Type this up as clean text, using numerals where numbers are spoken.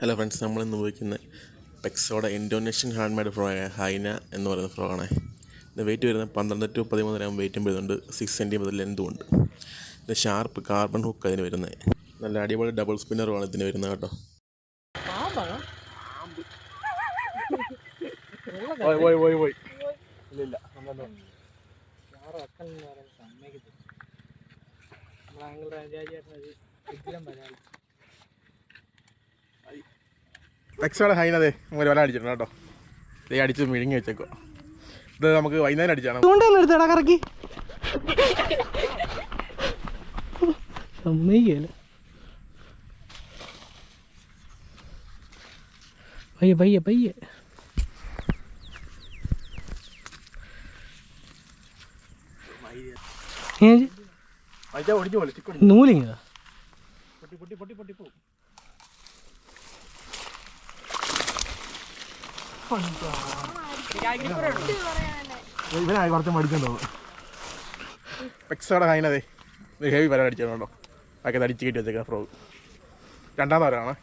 Hello friends, നമ്മളിന്ന് ഉപയോഗിക്കുന്ന പെക്സോടെ Indonesian hand made ഫ്രോ ആയ ഹൈന എന്ന് പറയുന്ന ഫ്രോ ആണ്. ഇത് വെയിറ്റ് വരുന്നത് 12 to 13 ഗ്രാം വെയിറ്റും വരുന്നുണ്ട്. 6 സെൻറ്റിമീറ്റർ ലെന്തും ഉണ്ട്. ഇത് ഷാർപ്പ് കാർബൺ ഹുക്ക് അതിന് വരുന്നത്. നല്ല അടിപൊളി ഡബിൾ സ്പിന്നറുമാണ് ഇതിന് വരുന്നത് കേട്ടോ. പെക്സോടെ ഹൈനതേ നമുക്ക് വല അടിച്ചിട്ടുണ്ട് കേട്ടോ. ഇത് അടിച്ച് മിഴുങ്ങി വെച്ചേക്കോ. ഇത് നമുക്ക് വൈകുന്നേരം അടിച്ചാണ്. കറക്കി സമ്മതിക്കല്ല. പയ്യെ പയ്യെ പയ്യെ നൂലിങ്ങ ഇവനായി കുറച്ച് മടിക്കണ്ടോ. പെക്സോടെ ഹൈനതേ ഹെവി വല അടിച്ചിട്ടുണ്ടോ. അതൊക്കെ അടിച്ച് കയറ്റി വെച്ചേക്കാം ഫ്രോ. രണ്ടാം തരമാണ്.